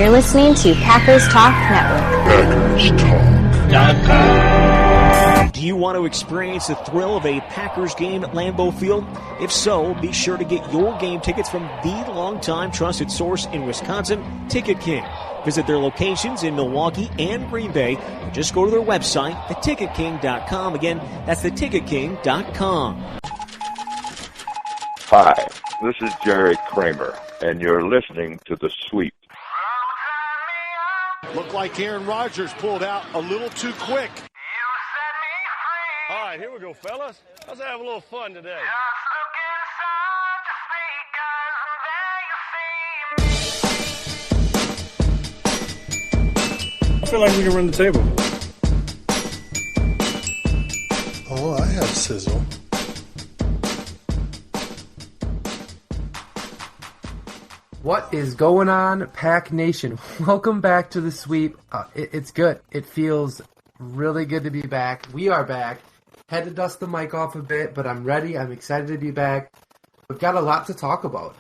You're listening to Packers Talk Network. Do you want to experience the thrill of a Packers game at Lambeau Field? If so, be sure to get your game tickets from the longtime trusted source in Wisconsin, Ticket King. Visit their locations in Milwaukee and Green Bay, or just go to their website, theticketking.com. Again, that's theticketking.com. Hi, this is Jerry Kramer, and you're listening to The Sweep. Looked like Aaron Rodgers pulled out a little too quick. All right, here we go, fellas. Let's have a little fun today. I feel like we can run the table. Oh, I have sizzle. What is going on, Pack Nation? Welcome back to the sweep. It's good. It feels really good to be back. We are back. Had to dust the mic off a bit, but I'm ready. I'm excited to be back. We've got a lot to talk about.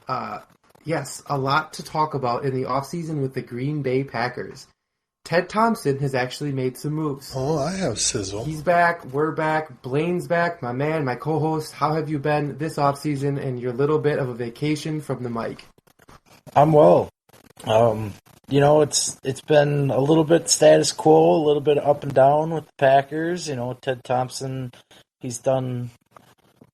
Yes, a lot to talk about in the offseason with the Green Bay Packers. Ted Thompson has actually made some moves. Oh, I have sizzle. He's back. We're back. Blaine's back. My man, my co-host. How have you been this offseason and your little bit of a vacation from the mic? I'm well. It's been a little bit status quo, a little bit up and down with the Packers. Ted Thompson, he's done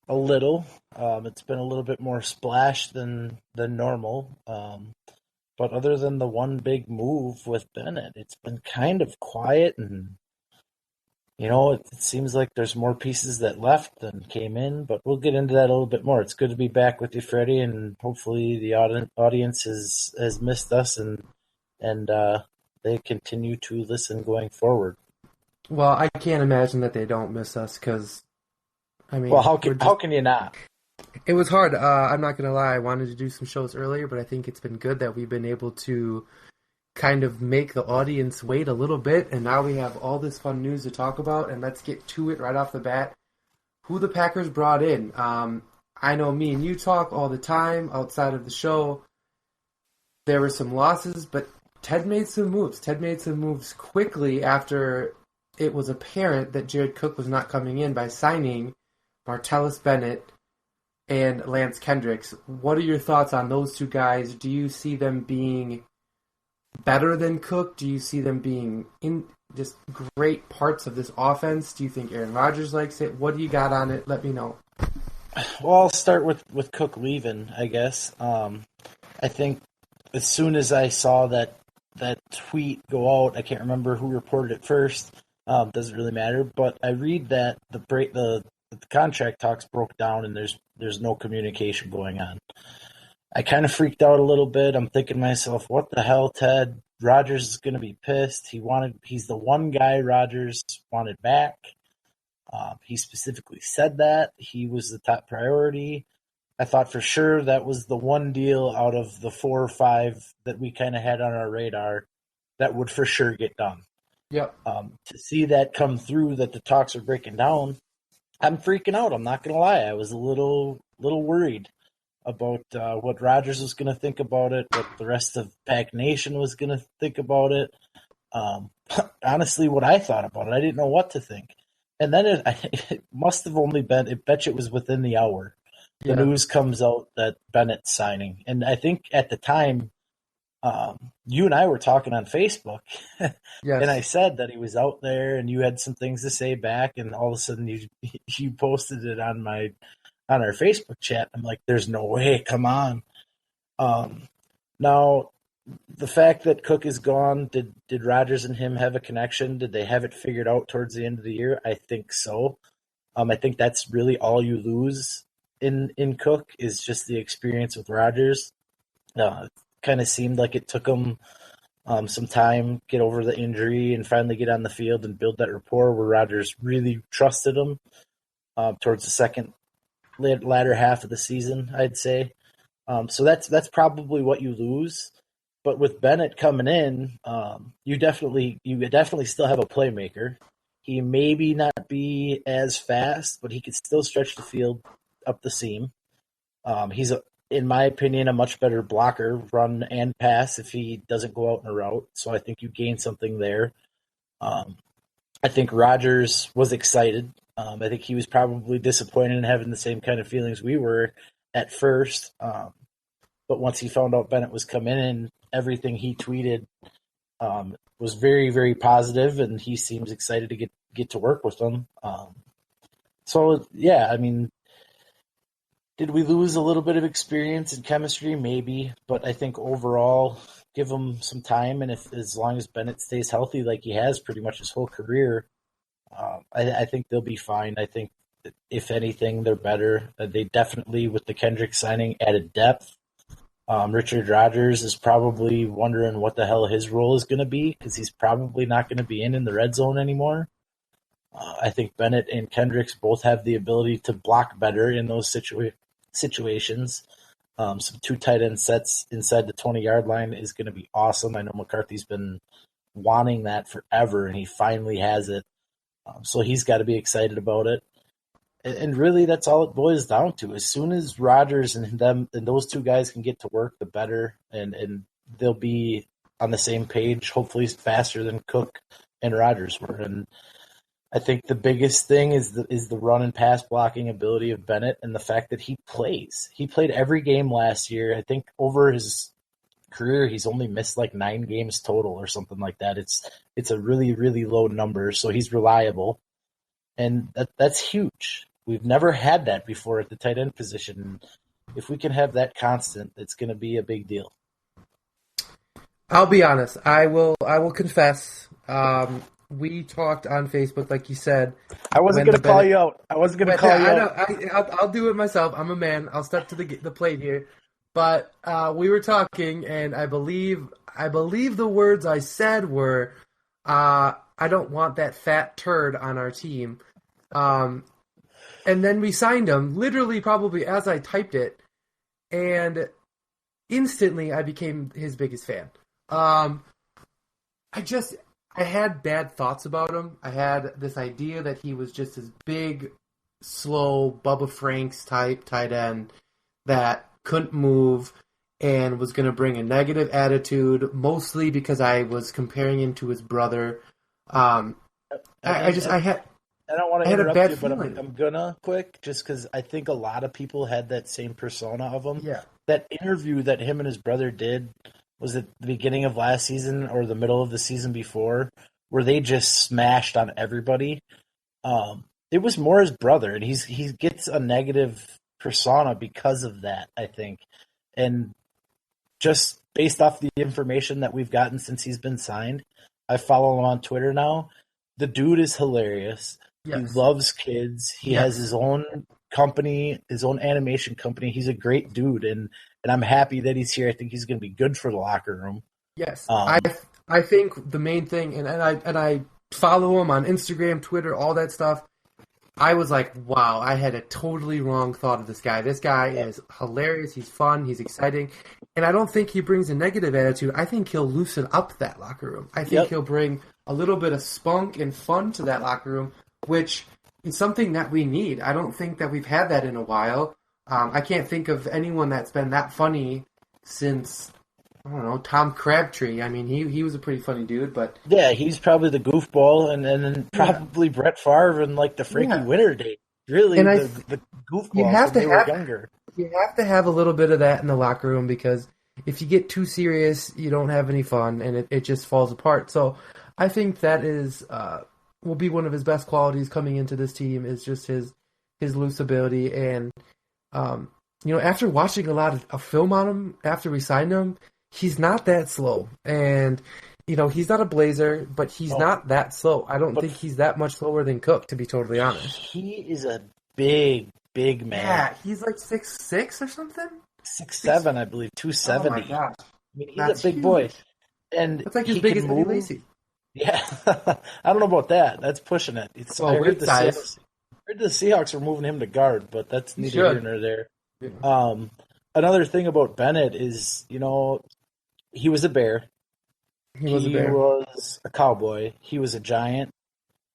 a little. It's been a little bit more splash than normal. But other than the one big move with Bennett, it's been kind of quiet, and it seems like there's more pieces that left than came in, but we'll get into that a little bit more. It's good to be back with you, Freddie, and hopefully the audience has missed us and they continue to listen going forward. Well, I can't imagine that they don't miss us because, well, how can you not? It was hard. I'm not going to lie. I wanted to do some shows earlier, but I think it's been good that we've been able to kind of make the audience wait a little bit, and now we have all this fun news to talk about, and let's get to it right off the bat. Who the Packers brought in. I know me and you talk all the time outside of the show. There were some losses, but Ted made some moves. Ted made some moves quickly after it was apparent that Jared Cook was not coming in by signing Martellus Bennett and Lance Kendricks. What are your thoughts on those two guys? Do you see them being better than Cook? Do you see them being in just great parts of this offense? Do you think Aaron Rodgers likes it? What do you got on it? Let me know. Well, I'll start with Cook leaving, I guess. I think as soon as I saw that tweet go out, I can't remember who reported it first. Doesn't really matter, but I read that the contract talks broke down and there's no communication going on. I kind of freaked out a little bit. I'm thinking to myself, what the hell, Ted? Rodgers is going to be pissed. He's the one guy Rodgers wanted back. He specifically said that. He was the top priority. I thought for sure that was the one deal out of the 4 or 5 that we kind of had on our radar that would for sure get done. Yep. To see that come through, that the talks are breaking down, I'm freaking out. I'm not going to lie. I was a little worried about what Rodgers was going to think about it, what the rest of Pack Nation was going to think about it. Honestly, what I thought about it, I didn't know what to think. And then it must have only been, I bet you it was within the hour. The news comes out that Bennett's signing. And I think at the time, you and I were talking on Facebook, Yes. and I said that he was out there and you had some things to say back, and all of a sudden you posted it on our Facebook chat. I'm like, there's no way, come on. Now, the fact that Cook is gone, did Rodgers and him have a connection? Did they have it figured out towards the end of the year? I think so. I think that's really all you lose in Cook is just the experience with Rodgers. It kind of seemed like it took him some time, get over the injury and finally get on the field and build that rapport where Rodgers really trusted him towards the latter half of the season, I'd say. So that's probably what you lose. But with Bennett coming in, you definitely still have a playmaker. He maybe not be as fast, but he could still stretch the field up the seam. He's in my opinion, a much better blocker, run and pass, if he doesn't go out in a route. So I think you gain something there. I think Rodgers was excited. I think he was probably disappointed in having the same kind of feelings we were at first. But once he found out Bennett was coming in, everything he tweeted was very, very positive, and he seems excited to get to work with them. So, yeah, I mean, did we lose a little bit of experience and chemistry? Maybe, but I think overall, give him some time, and as long as Bennett stays healthy like he has pretty much his whole career, I think they'll be fine. I think, if anything, they're better. They definitely, with the Kendrick signing, added depth. Richard Rodgers is probably wondering what the hell his role is going to be, because he's probably not going to be in the red zone anymore. I think Bennett and Kendricks both have the ability to block better in those situations. Some 2 tight end sets inside the 20-yard line is going to be awesome. I know McCarthy's been wanting that forever, and he finally has it. So he's got to be excited about it. And really, that's all it boils down to. As soon as Rodgers and those 2 guys can get to work, the better, and they'll be on the same page, hopefully faster than Cook and Rodgers were. And I think the biggest thing is the run and pass blocking ability of Bennett, and the fact that he plays. He played every game last year. I think over his career, he's only missed like 9 games total or something like that. It's a really, really low number, so he's reliable, and that's huge. We've never had that before at the tight end position. If we can have that constant, it's going to be a big deal. I'll be honest. I will confess. We talked on Facebook, like you said. I wasn't going to call you out. I wasn't going to call you out. I'll do it myself. I'm a man. I'll step to the plate here. But we were talking, and I believe the words I said were, "I don't want that fat turd on our team." And then we signed him, literally probably as I typed it, and instantly I became his biggest fan. I had bad thoughts about him. I had this idea that he was just this big, slow, Bubba Franks type tight end that couldn't move and was going to bring a negative attitude, mostly because I was comparing him to his brother. I don't want to interrupt you, but I'm gonna quick, just because I think a lot of people had that same persona of him. Yeah. That interview that him and his brother did was at the beginning of last season or the middle of the season before, where they just smashed on everybody. It was more his brother, and he gets a negative persona because of that, I think. And just based off the information that we've gotten since he's been signed, I follow him on Twitter now. The dude is hilarious. Yes. He loves kids. He has his own company, his own animation company. He's a great dude, and I'm happy that he's here. I think he's going to be good for the locker room. Yes, I think the main thing, and I follow him on Instagram, Twitter, all that stuff. I was like, wow, I had a totally wrong thought of this guy. This guy is hilarious. He's fun. He's exciting. And I don't think he brings a negative attitude. I think he'll loosen up that locker room. I think he'll bring a little bit of spunk and fun to that locker room, which is something that we need. I don't think that we've had that in a while. I can't think of anyone that's been that funny since, I don't know, Tom Crabtree. I mean, he was a pretty funny dude, but... Yeah, he's probably the goofball, and then probably Brett Favre and, like, the Frankie Winter days. Really, and the goofball when they were younger. You have to have a little bit of that in the locker room, because if you get too serious, you don't have any fun, and it just falls apart. So I think that is will be one of his best qualities coming into this team, is just his loose ability. And, after watching a lot of film on him after we signed him, he's not that slow. And, he's not a blazer, but he's not that slow. I don't think he's that much slower than Cook, to be totally honest. He is a big man. Yeah, he's like 6'6" or something? 6'7", I believe, 270. Oh my gosh. I mean, he's a big boy. And it's like as big as Eddie Lacy. Yeah. I don't know about that. That's pushing it. I heard the Seahawks are moving him to guard, but that's neither here nor there. Yeah. Another thing about Bennett is, he was a Bear. He was a Cowboy. He was a Giant.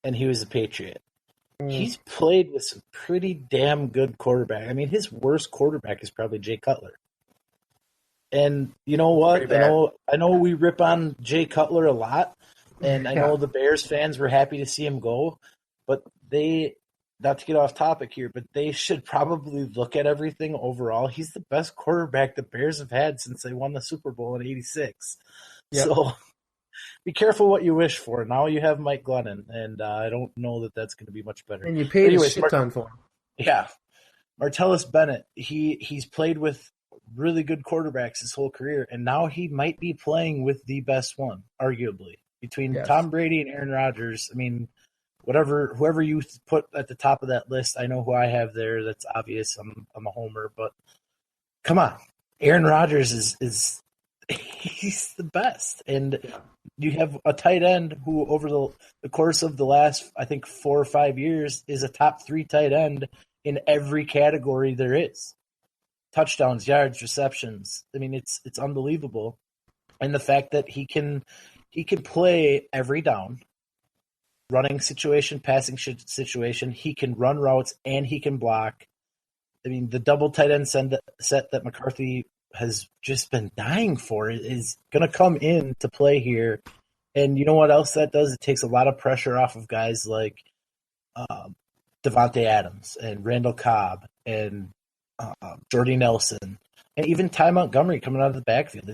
And he was a Patriot. He's played with some pretty damn good quarterback. I mean, his worst quarterback is probably Jay Cutler. And you know what? Pretty bad. I know we rip on Jay Cutler a lot, and I Yeah. know the Bears fans were happy to see him go, but they, not to get off topic here, but they should probably look at everything overall. He's the best quarterback the Bears have had since they won the Super Bowl in '86. Yep. So be careful what you wish for. Now you have Mike Glennon, and I don't know that that's going to be much better. And you paid Anyways, a shit ton for him. Yeah. Martellus Bennett, he's played with really good quarterbacks his whole career, and now he might be playing with the best one, arguably. Between Yes. Tom Brady and Aaron Rodgers, I mean, whoever you put at the top of that list, I know who I have there. That's obvious. I'm a homer, but come on. Aaron Rodgers is he's the best. And you have a tight end who over the course of the last, I think, 4 or 5 years is a top 3 tight end in every category there is. Touchdowns, yards, receptions. I mean, it's unbelievable. And the fact that he can play every down, running situation, passing situation. He can run routes and he can block. I mean, the double tight end set that McCarthy has just been dying for is going to come in to play here. And you know what else that does? It takes a lot of pressure off of guys like Devontae Adams and Randall Cobb and Jordy Nelson and even Ty Montgomery coming out of the backfield.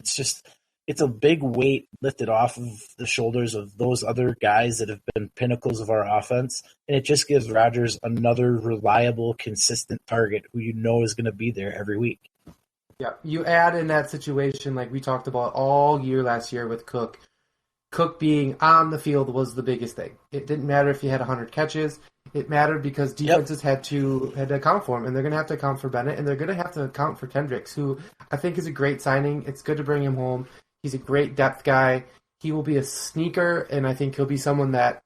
It's a big weight lifted off of the shoulders of those other guys that have been pinnacles of our offense, and it just gives Rodgers another reliable, consistent target who you know is going to be there every week. Yeah, you add in that situation like we talked about all year last year with Cook. Cook being on the field was the biggest thing. It didn't matter if you had 100 catches. It mattered because defenses had to account for him, and they're going to have to account for Bennett, and they're going to have to account for Kendricks, who I think is a great signing. It's good to bring him home. He's a great depth guy. He will be a sneaker, and I think he'll be someone that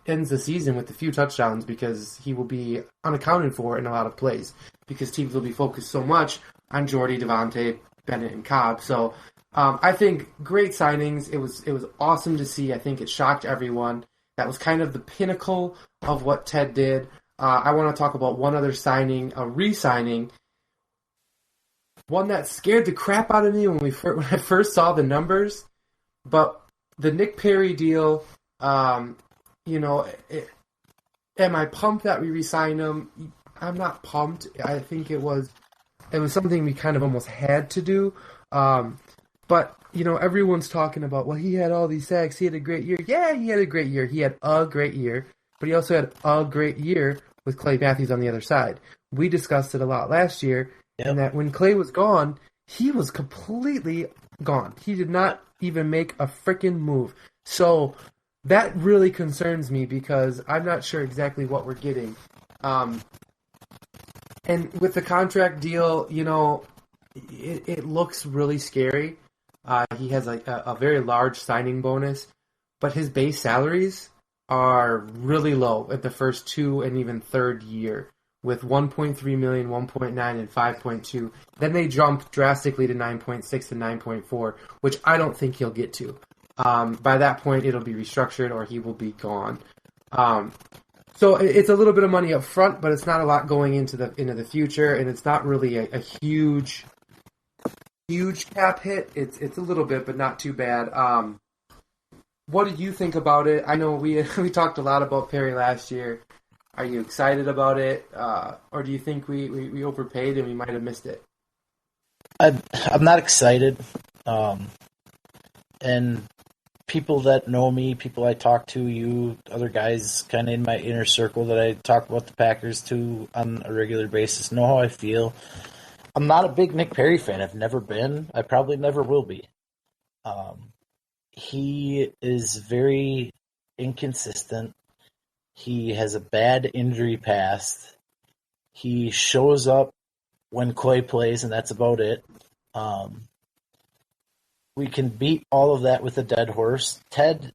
ends the season with a few touchdowns because he will be unaccounted for in a lot of plays because teams will be focused so much on Jordy, Devontae, Bennett, and Cobb. So I think great signings. It was awesome to see. I think it shocked everyone. That was kind of the pinnacle of what Ted did. I want to talk about one other signing, a re-signing. One that scared the crap out of me when I first saw the numbers. But the Nick Perry deal, am I pumped that we re-signed him? I'm not pumped. I think it was something we kind of almost had to do. But, everyone's talking about, well, he had all these sacks. He had a great year. Yeah, he had a great year. He had a great year. But he also had a great year with Clay Matthews on the other side. We discussed it a lot last year. Yep. And that when Clay was gone, he was completely gone. He did not even make a freaking move. So that really concerns me because I'm not sure exactly what we're getting. And with the contract deal, it looks really scary. He has a very large signing bonus, but his base salaries are really low at the first 2 and even third year with 1.3 million, 1.9, and 5.2. Then they jump drastically to 9.6 and 9.4, which I don't think he'll get to. By that point, it'll be restructured or he will be gone. So it's a little bit of money up front, but it's not a lot going into the future, and it's not really a huge cap hit. It's a little bit, but not too bad. What do you think about it? I know we talked a lot about Perry last year. Are you excited about it, or do you think we overpaid and we might have missed it? I'm not excited, and people that know me, people I talk to, you, other guys kind of in my inner circle that I talk about the Packers to on a regular basis know how I feel. I'm not a big Nick Perry fan. I've never been. I probably never will be. He is very inconsistent. He has a bad injury past. He shows up when Clay plays, and that's about it. We can beat all of that with a dead horse. Ted,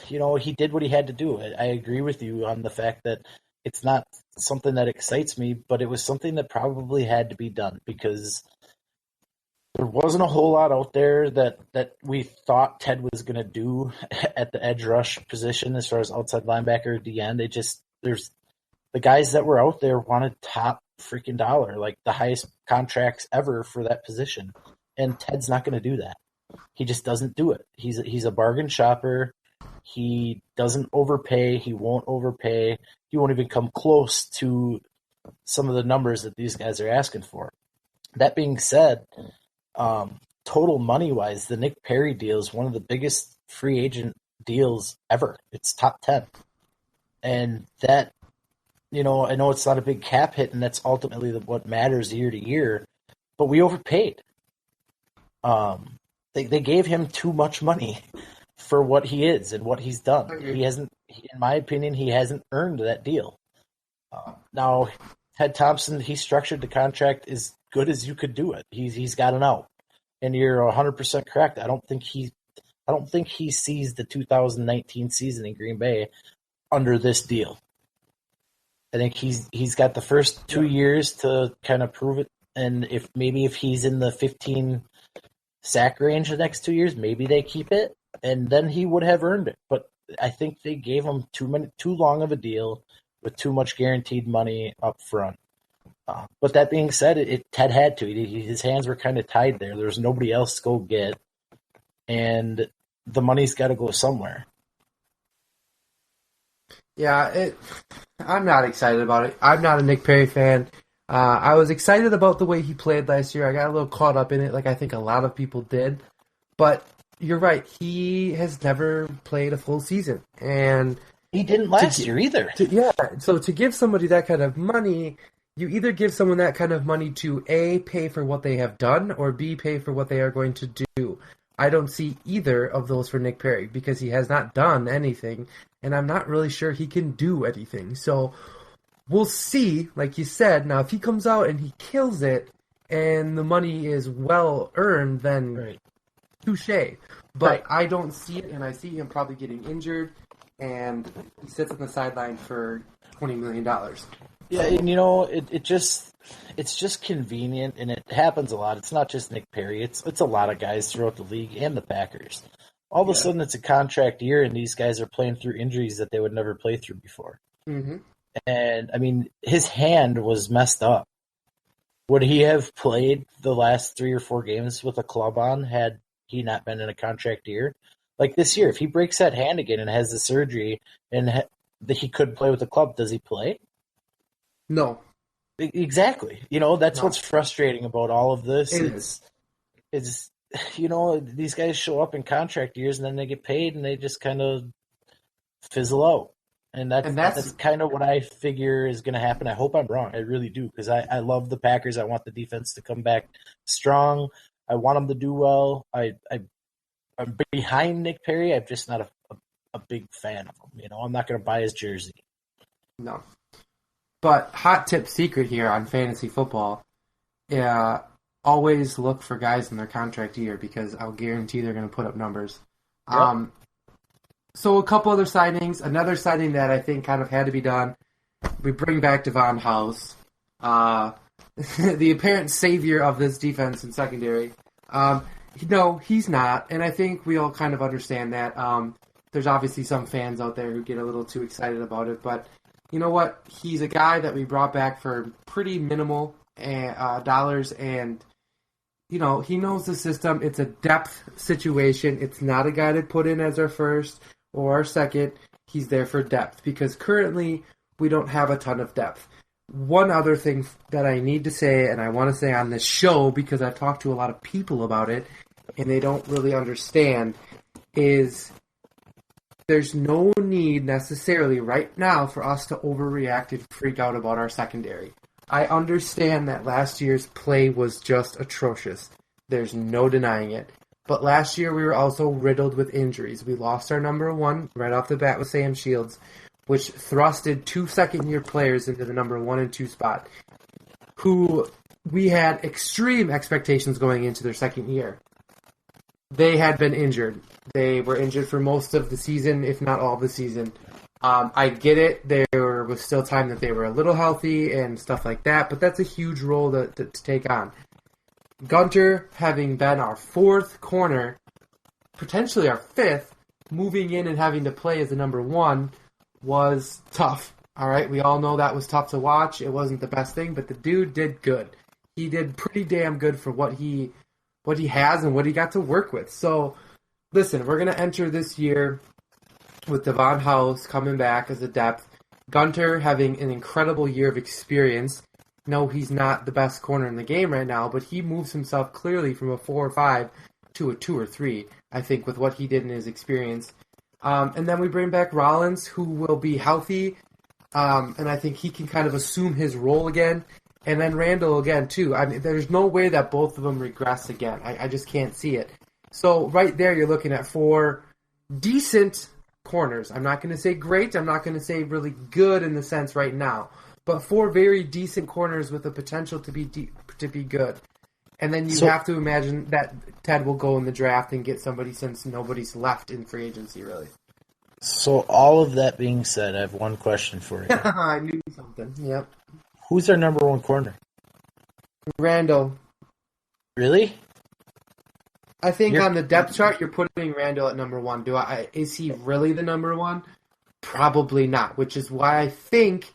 he did what he had to do. I agree with you on the fact that it's not something that excites me, but it was something that probably had to be done because there wasn't a whole lot out there that we thought Ted was going to do at the edge rush position as far as outside linebacker or DN. There's the guys that were out there wanted top freaking dollar, like the highest contracts ever for that position. and Ted's not going to do that. He just doesn't do it. He's a bargain shopper. He doesn't overpay. He won't overpay. He won't even come close to some of the numbers that these guys are asking for. That being said, total money-wise, the Nick Perry deal is one of the biggest free agent deals ever. It's top 10. And that, I know it's not a big cap hit, and that's ultimately what matters year to year, but we overpaid. They gave him too much money for what he is and what he's done. He hasn't, in my opinion, he hasn't earned that deal. Now, Ted Thompson, he structured the contract as good as you could do it. He's got an out, and you're 100% correct. I don't think he sees the 2019 season in Green Bay under this deal. I think he's got the first 2 years to kind of prove it, and if he's in the 15 sack range the next 2 years, maybe they keep it, and then he would have earned it. But I think they gave him too long of a deal with too much guaranteed money up front. But that being said, Ted had to. His hands were kind of tied there. There was nobody else to go get, and the money's got to go somewhere. Yeah, I'm not excited about it. I'm not a Nick Perry fan. I was excited about the way he played last year. I got a little caught up in it, like I think a lot of people did. But you're right. He has never played a full season. And he didn't last year either. So to give somebody that kind of money, you either give someone that kind of money to A, pay for what they have done, or B, pay for what they are going to do. I don't see either of those for Nick Perry because he has not done anything, and I'm not really sure he can do anything. So we'll see, like you said. Now, if he comes out and he kills it and the money is well earned, then touche. But I don't see it, and I see him probably getting injured, and he sits on the sideline for $20 million. Yeah, and it's just convenient, and it happens a lot. It's not just Nick Perry. It's a lot of guys throughout the league and the Packers. All of a sudden, it's a contract year, and these guys are playing through injuries that they would never play through before. Mm-hmm. And, I mean, his hand was messed up. Would he have played the last 3 or 4 games with a club on had he not been in a contract year? Like this year, if he breaks that hand again and has the surgery and he could play with the club, does he play? No. Exactly. That's what's frustrating about all of this is these guys show up in contract years and then they get paid and they just kind of fizzle out. And that's kind of what I figure is going to happen. I hope I'm wrong. I really do, because I love the Packers. I want the defense to come back strong. I want them to do well. I'm behind Nick Perry. I'm just not a big fan of him. I'm not going to buy his jersey. No. But hot tip secret here on fantasy football, always look for guys in their contract year because I'll guarantee they're going to put up numbers. Yep. So a couple other signings. Another signing that I think kind of had to be done. We bring back Devon House, the apparent savior of this defense and secondary. No, he's not, and I think we all kind of understand that. There's obviously some fans out there who get a little too excited about it, but you know what? He's a guy that we brought back for pretty minimal dollars, and he knows the system. It's a depth situation. It's not a guy to put in as our first or our second. He's there for depth because currently we don't have a ton of depth. One other thing that I need to say, and I want to say on this show because I've talked to a lot of people about it, and they don't really understand, is there's no need necessarily right now for us to overreact and freak out about our secondary. I understand that last year's play was just atrocious. There's no denying it. But last year we were also riddled with injuries. We lost our number one right off the bat with Sam Shields, which thrusted 2 second-year players into the number 1 and 2 spot, who we had extreme expectations going into their second year. They had been injured. They were injured for most of the season, if not all the season. I get it. There was still time that they were a little healthy and stuff like that, but that's a huge role to take on. Gunter, having been our 4th corner, potentially our 5th, moving in and having to play as the number 1 was tough. All right, we all know that was tough to watch. It wasn't the best thing, but the dude did good. He did pretty damn good for what he what he has and what he got to work with. So, listen, we're going to enter this year with Devon House coming back as a depth. Gunter having an incredible year of experience. No, he's not the best corner in the game right now, but he moves himself clearly from a 4 or 5 to a 2 or 3, I think, with what he did in his experience. And then we bring back Rollins, who will be healthy, and I think he can kind of assume his role again. And then Randall again, too. I mean, there's no way that both of them regress again. I just can't see it. So right there, you're looking at 4 decent corners. I'm not going to say great. I'm not going to say really good in the sense right now. But 4 very decent corners with the potential to be good. And then you have to imagine that Ted will go in the draft and get somebody since nobody's left in free agency, really. So all of that being said, I have one question for you. I knew something. Yep. Who's our number 1 corner? Randall. Really? I think on the depth chart, you're putting Randall at number 1. Is he really the number 1? Probably not, which is why I think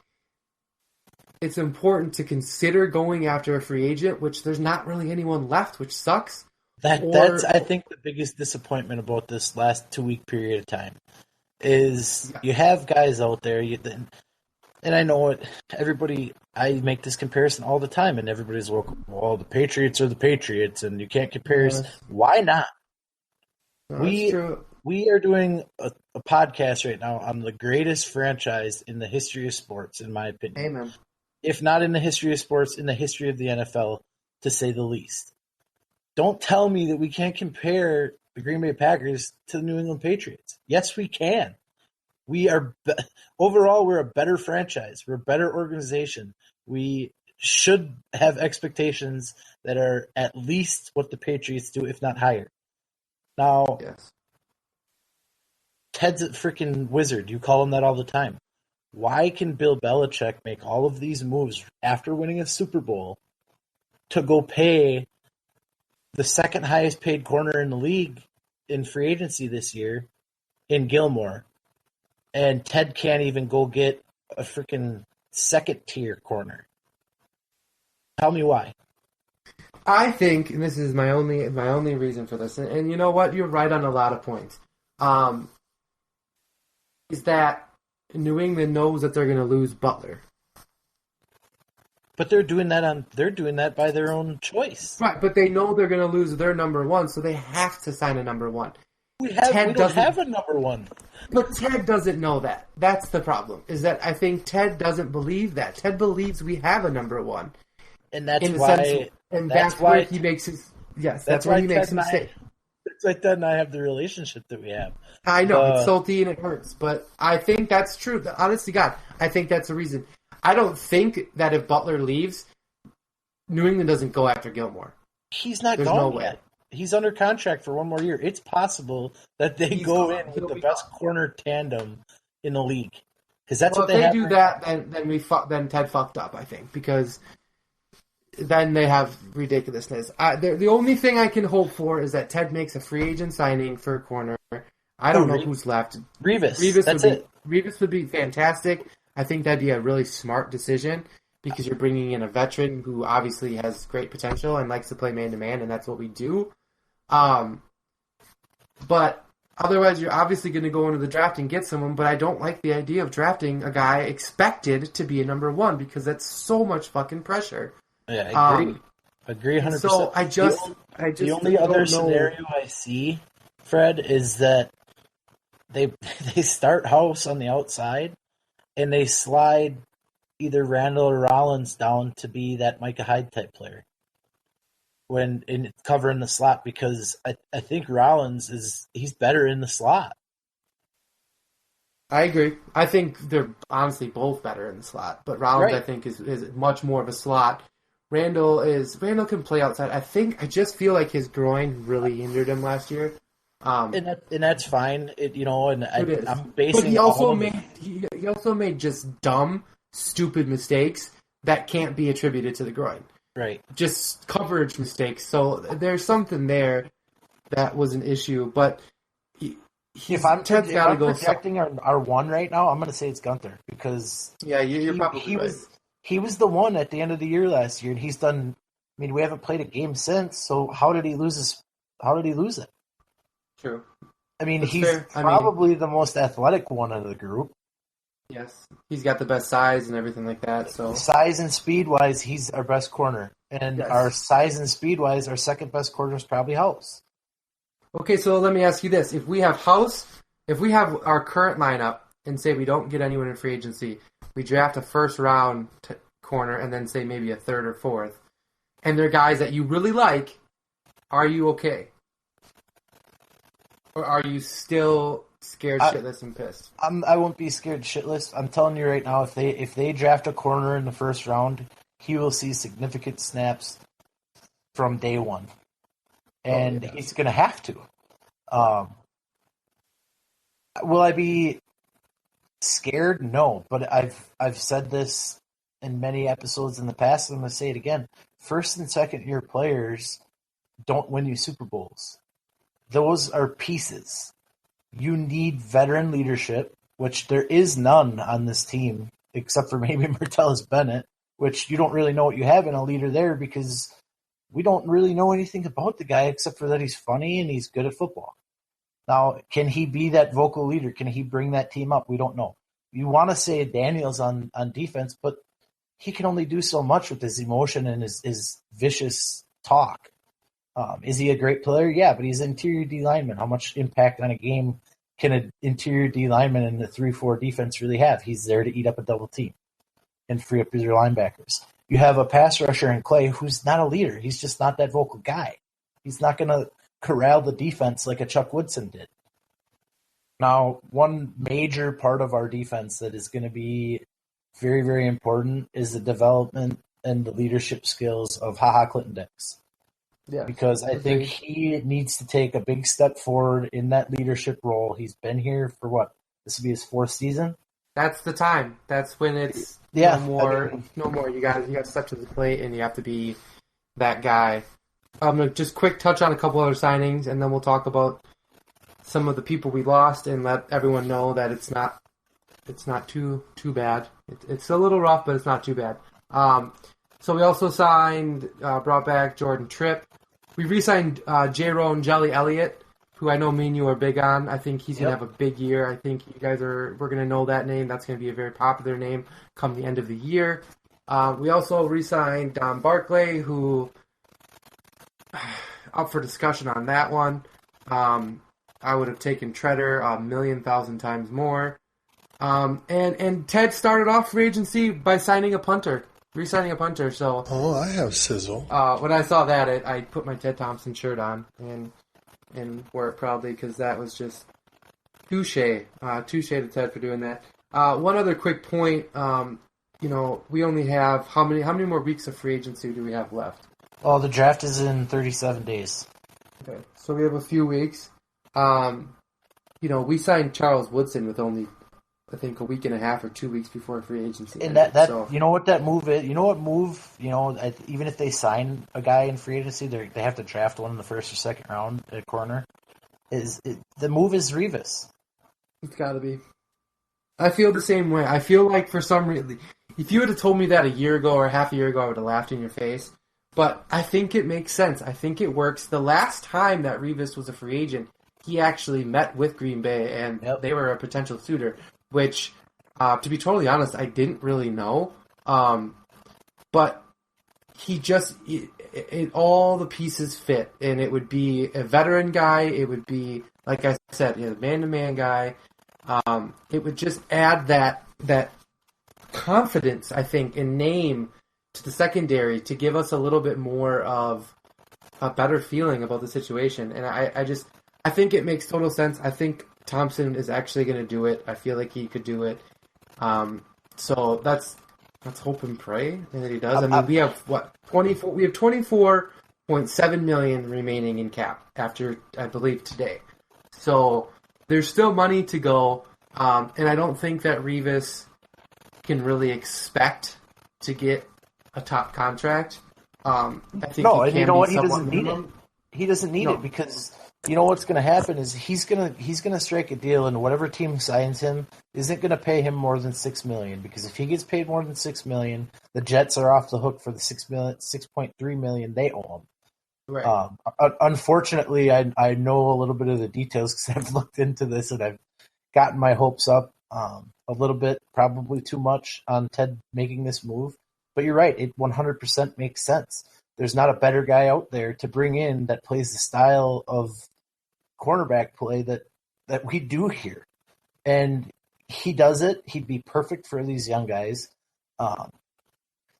it's important to consider going after a free agent, which there's not really anyone left, which sucks. That's I think the biggest disappointment about this last 2-week period of time is you have guys out there, and I know it. Everybody, I make this comparison all the time, and everybody's like, "Well, the Patriots are the Patriots, and you can't compare." Yes. Why not? No, we are doing a podcast right now on the greatest franchise in the history of sports, in my opinion. Amen. If not in the history of sports, in the history of the NFL, to say the least. Don't tell me that we can't compare the Green Bay Packers to the New England Patriots. Yes, we can. We are overall, we're a better franchise. We're a better organization. We should have expectations that are at least what the Patriots do, if not higher. Now, yes. Ted's a freaking wizard. You call him that all the time. Why can Bill Belichick make all of these moves after winning a Super Bowl to go pay the second highest paid corner in the league in free agency this year in Gilmore, and Ted can't even go get a freaking second tier corner? Tell me why. I think, and this is my only reason for this, and you know what, you're right on a lot of points, is that New England knows that they're going to lose Butler. But they're doing that by their own choice. Right, but they know they're going to lose their number 1, so they have to sign a number 1. We don't have a number 1. But Ted doesn't know that. That's the problem, is that I think Ted doesn't believe that. Ted believes we have a number 1. And that's why... that's why he makes his... Yes, that's why he makes a mistake. It's like Ted and I have the relationship that we have. I know, it's salty and it hurts, but I think that's true. Honest to God, I think that's the reason. I don't think that if Butler leaves, New England doesn't go after Gilmore. He's not going yet. He's under contract for 1 more year. It's possible that they go in with the best corner tandem in the league. Because that's what they have. If they do that, then Ted fucked up, I think, because then they have ridiculousness. The only thing I can hope for is that Ted makes a free agent signing for a corner. I don't know who's left. Revis would be fantastic. I think that'd be a really smart decision because you're bringing in a veteran who obviously has great potential and likes to play man-to-man, and that's what we do. But otherwise, you're obviously going to go into the draft and get someone, but I don't like the idea of drafting a guy expected to be a number 1 because that's so much fucking pressure. Yeah, I agree. Agree 100%. So the only other scenario I see, Fred, is that they start House on the outside and they slide either Randall or Rollins down to be that Micah Hyde type player when covering the slot, because I think Rollins he's better in the slot. I agree. I think they're honestly both better in the slot, but Rollins I think is much more of a slot. Randall can play outside. I just feel like his groin really hindered him last year. And that's fine. I'm basing. But he also made just dumb, stupid mistakes that can't be attributed to the groin. Right. Just coverage mistakes. So there's something there that was an issue. But if I'm projecting our 1 right now, I'm going to say it's Gunther because you're probably right. He was the one at the end of the year last year, and he's done mean, we haven't played a game since. So how did he lose it? True. I mean, That's he's fair. probably the most athletic one of the group. Yes, he's got the best size and everything like that. So Size and speed wise, he's our best corner, and Yes. our size and speed wise, our second best corner is probably House. okay, so let me ask you this: if we have our current lineup, and say we don't get anyone in free agency, we draft a first round corner, and then say maybe a third or fourth, and they're guys that you really like, are you okay? Or are you still scared shitless and pissed? I won't be scared shitless. I'm telling you right now, if they draft a corner in the first round, he will see significant snaps from day one, and he's going to have to. Will I be scared? No, but I've said this in many episodes in the past, and I'm going to say it again. First and second year players don't win you Super Bowls. Those are pieces. You need veteran leadership, which there is none on this team, except for maybe Martellus Bennett, which you don't really know what you have in a leader there because we don't really know anything about the guy except for that he's funny and he's good at football. Now, can he be that vocal leader? Can he bring that team up? We don't know. You want to say Daniels on defense, but he can only do so much with his emotion and his vicious talk. Is he a great player? Yeah, but he's an interior D lineman. How much impact on a game can an interior D lineman in the 3-4 defense really have? He's there to eat up a double team and free up your linebackers. You have a pass rusher in Clay who's not a leader. He's just not that vocal guy. He's not going to corral the defense like a Chuck Woodson did. Now, one major part of our defense that is going to be very, very important is the development and the leadership skills of HaHa Clinton-Dix. Yeah, because I think he needs to take a big step forward in that leadership role. He's been here for what? This will be his 4th season. That's the time. That's when it's no more. You got to step to the plate, and you have to be that guy. Just quick touch on a couple other signings, and then we'll talk about some of the people we lost, and let everyone know that it's not too bad. It's a little rough, but it's not too bad. So we also brought back Jordan Tripp. We re-signed J-Ron Jelly Elliott, who I know me and you are big on. I think he's going to have a big year. I think we're going to know that name. That's going to be a very popular name come the end of the year. We also re-signed Don Barclay, who, up for discussion on that one. I would have taken Treader 1,000,000 times more. And Ted started off free agency by signing a punter. Re-signing a punter, so... Oh, I have sizzle. When I saw that, I put my Ted Thompson shirt on and wore it proudly because that was just touche. Touche to Ted for doing that. One other quick point, we only have... How many more weeks of free agency do we have left? Well, the draft is in 37 days. Okay, so we have a few weeks. We signed Charles Woodson with only... I think a week and a half or 2 weeks before free agency. And you know what that move is? You know what move? Even if they sign a guy in free agency, they have to draft one in the first or second round at corner. The move is Revis. It's got to be. I feel the same way. I feel like for some reason, if you would have told me that a year ago or half a year ago, I would have laughed in your face. But I think it makes sense. I think it works. The last time that Revis was a free agent, he actually met with Green Bay, and they were a potential suitor. Which, to be totally honest, I didn't really know. But he just, all the pieces fit. And it would be a veteran guy. It would be, like I said, a man-to-man guy. It would just add that confidence, I think, and name to the secondary to give us a little bit more of a better feeling about the situation. And I think it makes total sense. I think Thompson is actually going to do it. I feel like he could do it. So let's hope and pray that he does. We have 24. We have 24.7 million remaining in cap after, I believe, today. So there's still money to go, and I don't think that Revis can really expect to get a top contract. I think no, and you know what? He doesn't need it. He doesn't need it because you know what's going to happen is he's gonna strike a deal, and whatever team signs him isn't going to pay him more than $6 million, because if he gets paid more than $6 million, the Jets are off the hook for the $6.3 million they owe him. Right. Unfortunately, I know a little bit of the details because I've looked into this and I've gotten my hopes up a little bit, probably too much, on Ted making this move. But you're right; it 100% makes sense. There's not a better guy out there to bring in that plays the style of cornerback play that we do here. And he does it. He'd be perfect for these young guys.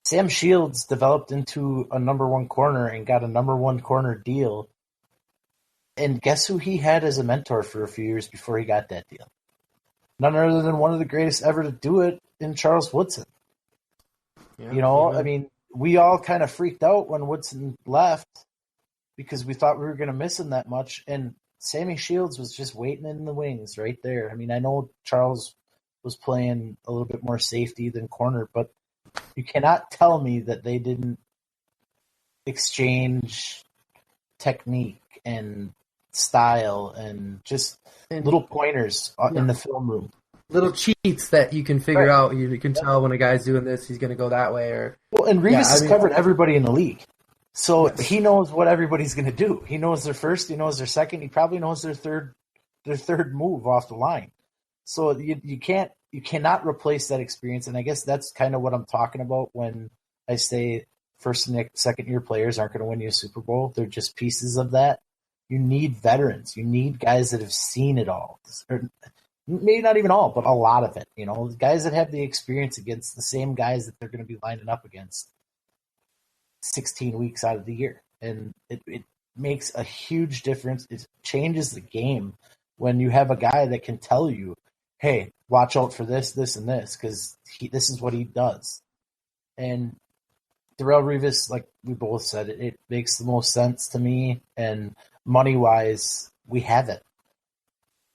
Sam Shields developed into a number one corner and got a number one corner deal. And guess who he had as a mentor for a few years before he got that deal? None other than one of the greatest ever to do it in Charles Woodson. Yeah, I mean, we all kind of freaked out when Woodson left because we thought we were going to miss him that much. And Sammy Shields was just waiting in the wings right there. I mean, I know Charles was playing a little bit more safety than corner, but you cannot tell me that they didn't exchange technique and style and just little pointers in the film room. Little cheats that you can figure out. You can tell when a guy's doing this, he's going to go that way. And Revis has covered everybody in the league. So he knows what everybody's going to do. He knows their first, he knows their second, he probably knows their third move off the line. So you cannot replace that experience. And I guess that's kind of what I'm talking about when I say first and second year players aren't going to win you a Super Bowl. They're just pieces of that. You need veterans. You need guys that have seen it all. Or maybe not even all, but a lot of it. Guys that have the experience against the same guys that they're going to be lining up against 16 weeks out of the year. And it makes a huge difference. It changes the game when you have a guy that can tell you, hey, watch out for this, this, and this, because this is what he does. And Darrelle Revis, like we both said, it makes the most sense to me. And money-wise, we have it.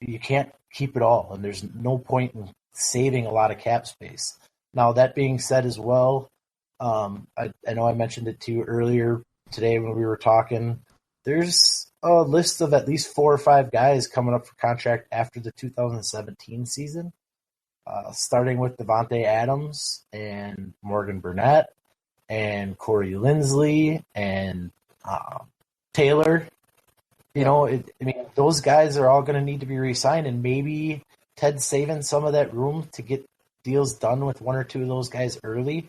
You can't keep it all, and there's no point in saving a lot of cap space. Now, that being said as well, I know I mentioned it to you earlier today when we were talking. There's a list of at least 4 or 5 guys coming up for contract after the 2017 season, starting with Devontae Adams and Morgan Burnett and Corey Linsley and Taylor. Those guys are all going to need to be re-signed, and maybe Ted's saving some of that room to get deals done with 1 or 2 of those guys early,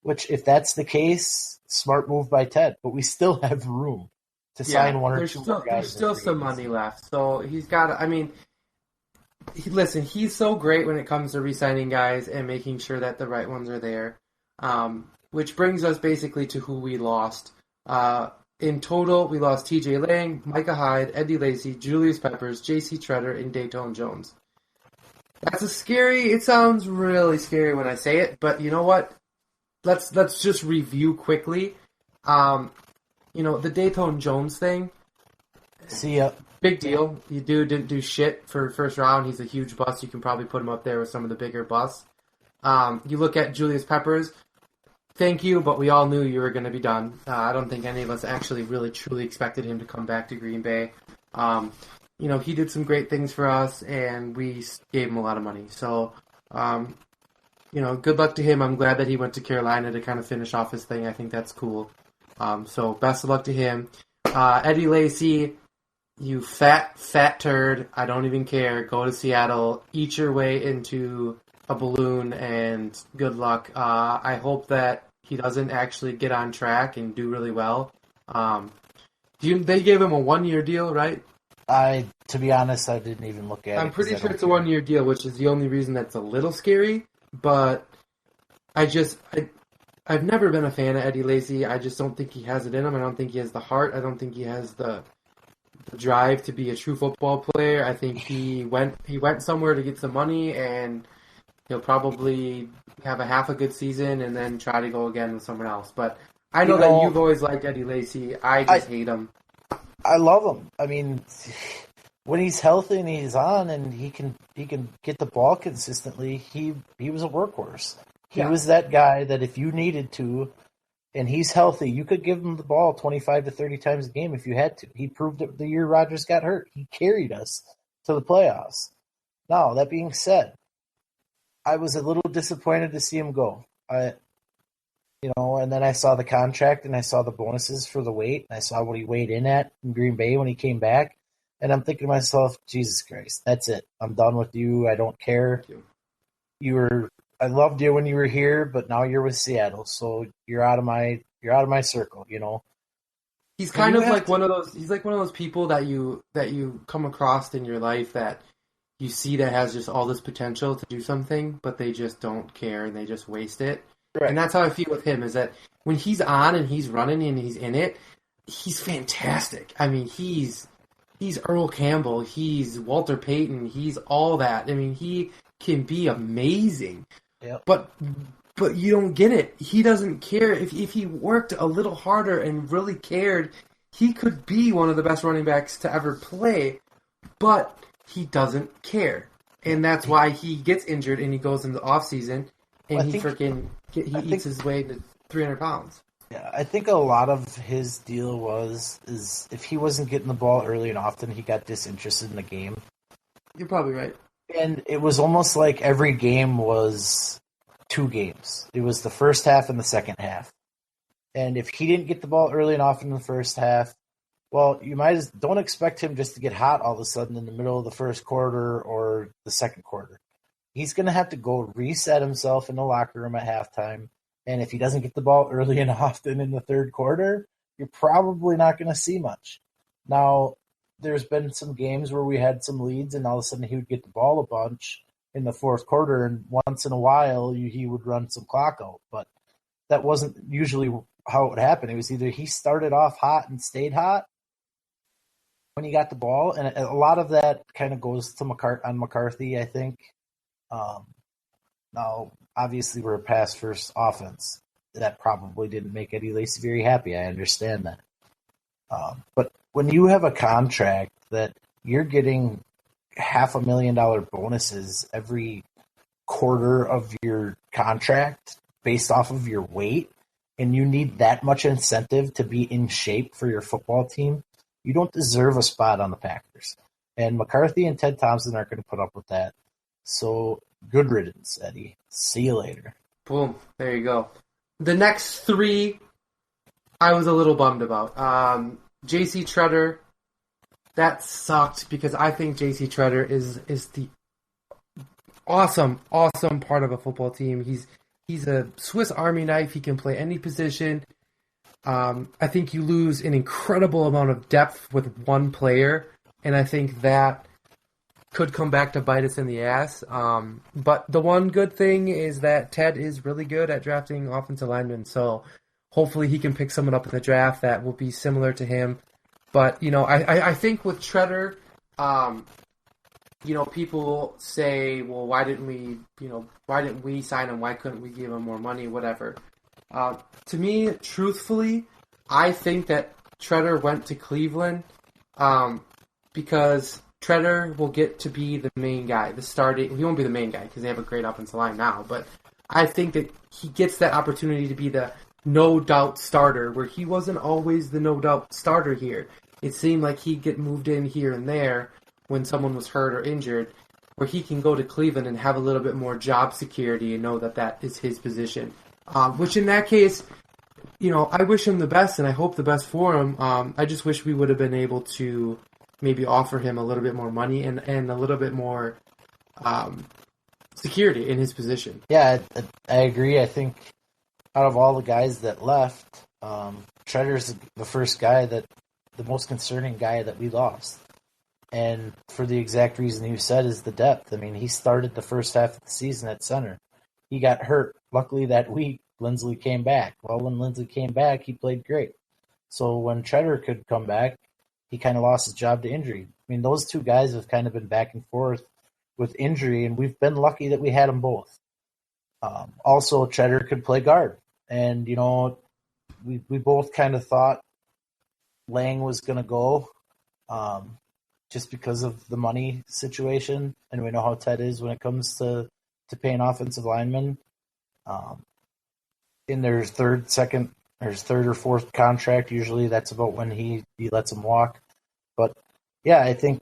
which, if that's the case, smart move by Ted. But we still have room to sign 1 or 2 more guys. There's still some money left. So he's got to, listen, he's so great when it comes to re-signing guys and making sure that the right ones are there, which brings us basically to who we lost. In total, we lost T.J. Lang, Micah Hyde, Eddie Lacy, Julius Peppers, J.C. Treader, and Dayton Jones. It sounds really scary when I say it, but you know what? Let's just review quickly. The Dayton Jones thing. See ya. Big deal. Didn't do shit for first round. He's a huge bust. You can probably put him up there with some of the bigger busts. You look at Julius Peppers. Thank you, but we all knew you were going to be done. I don't think any of us actually really truly expected him to come back to Green Bay. He did some great things for us, and we gave him a lot of money. So, good luck to him. I'm glad that he went to Carolina to kind of finish off his thing. I think that's cool. So best of luck to him. Eddie Lacy, you fat turd. I don't even care. Go to Seattle. Eat your way into a balloon, and good luck. I hope that he doesn't actually get on track and do really well. They gave him a 1-year deal, right? To be honest, I didn't even look at it. I'm pretty sure it's a 1-year deal, which is the only reason that's a little scary. But I've never been a fan of Eddie Lacy. I just don't think he has it in him. I don't think he has the heart. I don't think he has the drive to be a true football player. I think he went somewhere to get some money, and he'll probably have half a good season and then try to go again with someone else. But I know that you've always liked Eddie Lacy. I just hate him. I love him. When he's healthy and he's on and he can get the ball consistently, he was a workhorse. He was that guy that if you needed to, and he's healthy, you could give him the ball 25 to 30 times a game if you had to. He proved it the year Rodgers got hurt. He carried us to the playoffs. Now, that being said, I was a little disappointed to see him go. And then I saw the contract and I saw the bonuses for the weight. And I saw what he weighed in at in Green Bay when he came back. And I'm thinking to myself, Jesus Christ, that's it. I'm done with you. I don't care. I loved you when you were here, but now you're with Seattle, so you're out of my circle, He's kind of like one of those. He's like one of those people that you come across in your life that you see that has just all this potential to do something, but they just don't care and they just waste it. Right. And that's how I feel with him. Is that when he's on and he's running and he's in it, he's fantastic. I mean, he's Earl Campbell, he's Walter Payton, he's all that. I mean, he can be amazing. Yep. But you don't get it. He doesn't care. If he worked a little harder and really cared, he could be one of the best running backs to ever play. But he doesn't care. And that's why he gets injured and he goes into the offseason and he eats his way to 300 pounds. Yeah, I think a lot of his deal is if he wasn't getting the ball early and often, he got disinterested in the game. You're probably right. And it was almost like every game was 2 games. It was the first half and the second half. And if he didn't get the ball early and often in the first half, well, don't expect him just to get hot all of a sudden in the middle of the first quarter or the second quarter. He's going to have to go reset himself in the locker room at halftime. And if he doesn't get the ball early and often in the third quarter, you're probably not going to see much. Now, there's been some games where we had some leads and all of a sudden he would get the ball a bunch in the fourth quarter, and once in a while he would run some clock out. But that wasn't usually how it would happen. It was either he started off hot and stayed hot when he got the ball, and a lot of that kind of goes to McCarthy, I think. Now, obviously, we're a pass-first offense. That probably didn't make Eddie Lacy very happy. I understand that. But when you have a contract that you're getting $500,000 bonuses every quarter of your contract based off of your weight, and you need that much incentive to be in shape for your football team, you don't deserve a spot on the Packers. And McCarthy and Ted Thompson aren't going to put up with that. So good riddance, Eddie. See you later. Boom. There you go. The next 3, I was a little bummed about. J.C. Treader, that sucked because I think J.C. Treader is the awesome part of a football team. He's a Swiss Army knife. He can play any position. I think you lose an incredible amount of depth with one player, and I think that could come back to bite us in the ass. But the one good thing is that Ted is really good at drafting offensive linemen, so hopefully he can pick someone up in the draft that will be similar to him. But, I think with Treader, people say, well, why didn't we sign him? Why couldn't we give him more money? Whatever. To me, truthfully, I think that Treader went to Cleveland because Treader will get to be the main guy. He won't be the main guy because they have a great offensive line now, but I think that he gets that opportunity to be the no-doubt starter, where he wasn't always the no-doubt starter here. It seemed like he'd get moved in here and there when someone was hurt or injured, where he can go to Cleveland and have a little bit more job security and know that that is his position. Which in that case, I wish him the best and I hope the best for him. I just wish we would have been able to maybe offer him a little bit more money and a little bit more security in his position. Yeah, I agree. I think out of all the guys that left, Treader's the most concerning guy that we lost. And for the exact reason you said is the depth. I mean, he started the first half of the season at center. He got hurt. Luckily that week, Lindsley came back. Well, when Lindsley came back, he played great. So when Treader could come back, he kind of lost his job to injury. I mean, those two guys have kind of been back and forth with injury, and we've been lucky that we had them both. Also, Treader could play guard. And, we both kind of thought Lang was going to go just because of the money situation. And we know how Ted is when it comes to paying offensive linemen. In their second or his third or fourth contract. Usually that's about when he lets him walk. But, yeah, I think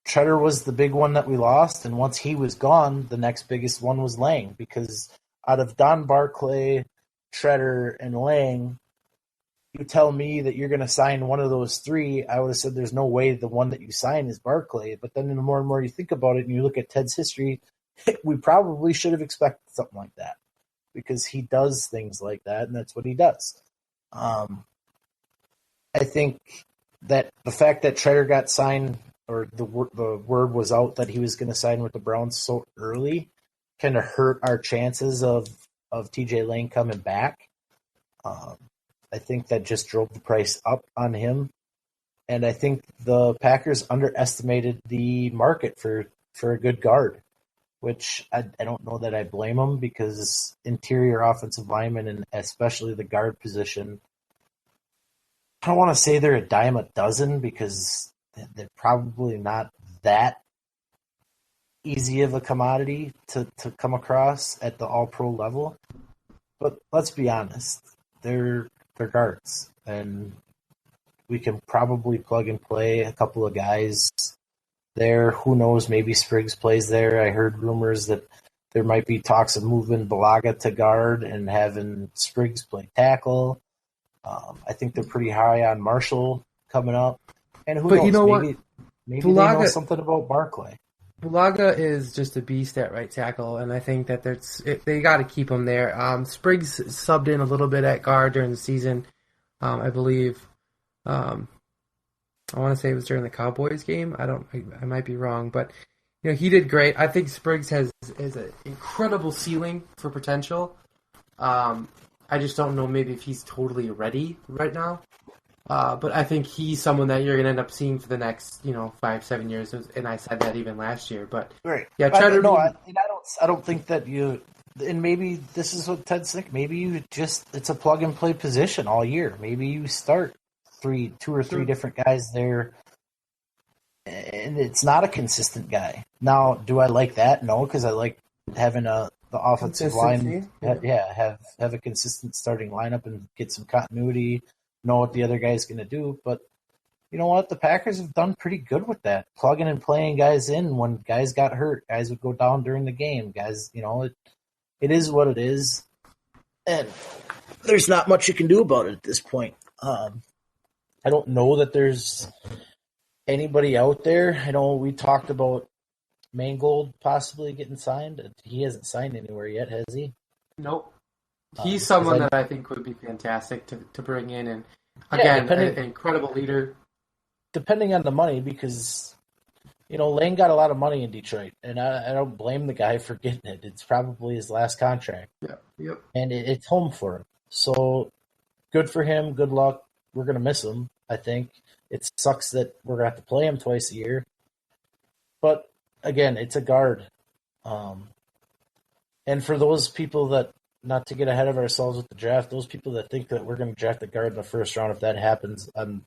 Treader was the big one that we lost, and once he was gone, the next biggest one was Lang, because out of Don Barclay, Treader, and Lang, you tell me that you're going to sign one of those three, I would have said there's no way the one that you sign is Barclay. But then the more and more you think about it and you look at Ted's history, we probably should have expected something like that, because he does things like that, and that's what he does. I think that the fact that Treader got signed, or the word was out that he was going to sign with the Browns so early, kind of hurt our chances of TJ Lang coming back. I think that just drove the price up on him. And I think the Packers underestimated the market for a good guard, which I don't know that I blame them, because interior offensive linemen, and especially the guard position, I don't want to say they're a dime a dozen, because they're probably not that easy of a commodity to come across at the all-pro level. But let's be honest, they're guards, and we can probably plug and play a couple of guys there. Who knows, maybe Spriggs plays there. I heard rumors that there might be talks of moving Balaga to guard and having Spriggs play tackle. I think they're pretty high on Marshall coming up. And who knows, you know maybe Balaga, they know something about Barclay. Balaga is just a beast at right tackle, and I think that they got to keep him there. Spriggs subbed in a little bit at guard during the season, I believe. I want to say it was during the Cowboys game. I might be wrong, but he did great. I think Spriggs has an incredible ceiling for potential. I just don't know maybe if he's totally ready right now. But I think he's someone that you're going to end up seeing for the next, 5-7 years. And I said that even last year. But right. Yeah, I don't think that you. And maybe this is what Ted's thinking. Maybe it's a plug and play position all year. Maybe you start two or three different guys there, and it's not a consistent guy. Now, do I like that? No, because I like having the offensive line. Have a consistent starting lineup and get some continuity. Know what the other guy's going to do. But you know what? The Packers have done pretty good with that, plugging and playing guys in when guys got hurt. Guys would go down during the game. Guys, it is what it is, and there's not much you can do about it at this point. I don't know that there's anybody out there. I know we talked about Mangold possibly getting signed. He hasn't signed anywhere yet, has he? Nope. He's someone that I think would be fantastic to bring in, and again, an incredible leader. Depending on the money, because Lane got a lot of money in Detroit, and I don't blame the guy for getting it. It's probably his last contract. Yeah. Yep. And it's home for him. So good for him. Good luck. We're gonna miss him. I think it sucks that we're gonna have to play him twice a year, but again, it's a guard. And for those people that, not to get ahead of ourselves with the draft, those people that think that we're going to draft a guard in the first round, if that happens, I'm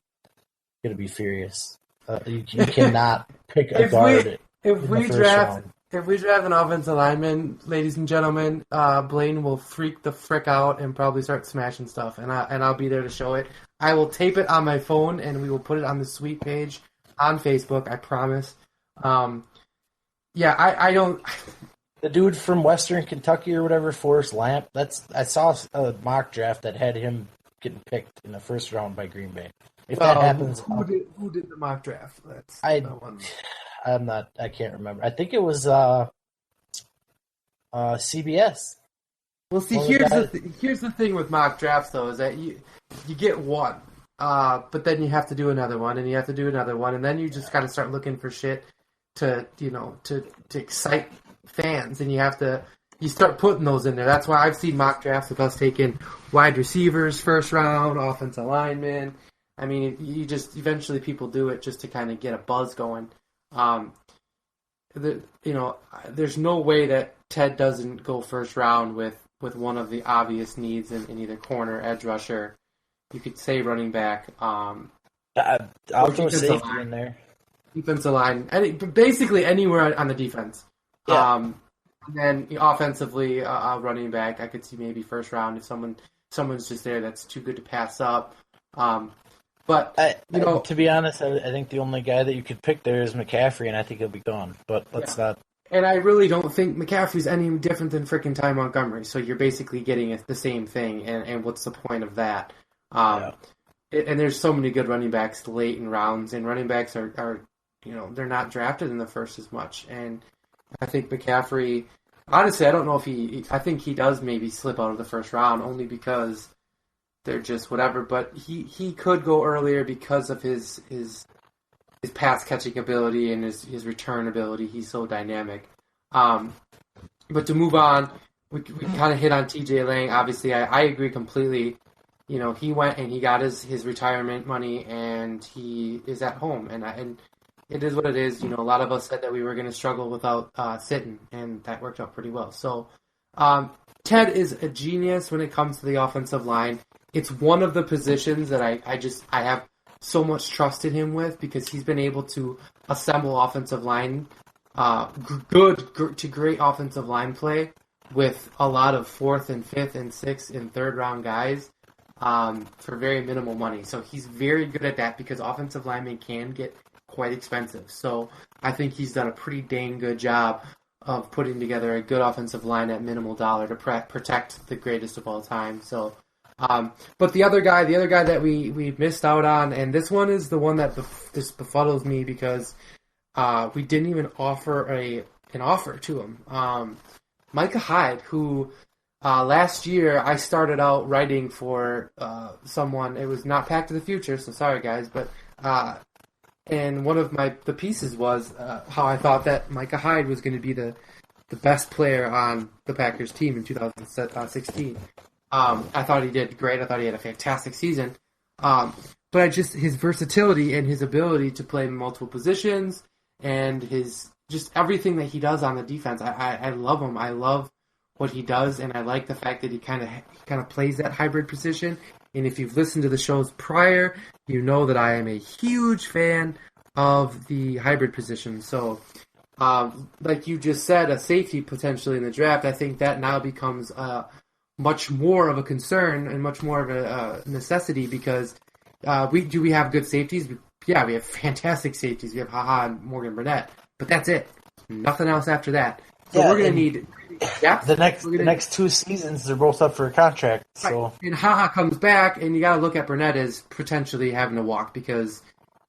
going to be furious. You cannot pick a guard If we draft an offensive lineman, ladies and gentlemen, Blaine will freak the frick out and probably start smashing stuff, and I'll be there to show it. I will tape it on my phone, and we will put it on the Sweet page on Facebook, I promise. I don't... The dude from Western Kentucky or whatever, Forrest Lamp, I saw a mock draft that had him getting picked in the first round by Green Bay. If that happens... Who did the mock draft? I can't remember. I think it was CBS. Well, see, here's the thing with mock drafts, though, is that you get one, but then you have to do another one, and you have to do another one, and then you just got to start looking for shit to excite fans, and you start putting those in there. That's why I've seen mock drafts with us taking wide receivers first round, offensive linemen. I mean, you just eventually people do it just to kind of get a buzz going. There's no way that Ted doesn't go first round with one of the obvious needs in either corner, edge rusher. You could say running back. I'll throw safety in there. Defensive line, basically anywhere on the defense. Yeah. And then offensively, running back, I could see maybe first round if someone someone's just there that's too good to pass up. But to be honest, I think the only guy that you could pick there is McCaffrey, and I think he'll be gone. But let's not. And I really don't think McCaffrey's any different than frickin' Ty Montgomery. So you're basically getting the same thing. And what's the point of that? And there's so many good running backs late in rounds, and running backs are they're not drafted in the first as much. And I think McCaffrey, honestly, I don't know if I think he does maybe slip out of the first round only because they're just whatever. But he could go earlier because of his pass catching ability and his return ability. He's so dynamic. But to move on, we kind of hit on TJ Lang. Obviously, I agree completely. He went and he got his retirement money, and he is at home. And it is what it is. A lot of us said that we were going to struggle without Sitton, and that worked out pretty well. So Ted is a genius when it comes to the offensive line. It's one of the positions that I have so much trust in him with, because he's been able to assemble offensive line, good to great offensive line play with a lot of 4th and 5th and 6th and 3rd round guys for very minimal money. So he's very good at that, because offensive linemen can get quite expensive. So I think he's done a pretty dang good job of putting together a good offensive line at minimal dollar to protect the greatest of all time. So. But the other guy that we missed out on, and this one is the one that just befuddles me, because we didn't even offer an offer to him. Micah Hyde, who last year I started out writing for someone. It was not Pack to the Future, so sorry guys, but and one of the pieces was how I thought that Micah Hyde was going to be the best player on the Packers team in 2016. I thought he did great. I thought he had a fantastic season. But his versatility and his ability to play multiple positions and his just everything that he does on the defense, I love him. I love what he does, and I like the fact that he kind of plays that hybrid position. And if you've listened to the shows prior, you know that I am a huge fan of the hybrid position. So, like you just said, a safety potentially in the draft, I think that now becomes much more of a concern and much more of a necessity, because we have good safeties? Yeah, we have fantastic safeties. We have HaHa and Morgan Burnett, but that's it. Nothing else after that. So we're going to need depth. The next 2 seasons, they're both up for a contract. So and HaHa comes back, and you got to look at Burnett as potentially having to walk, because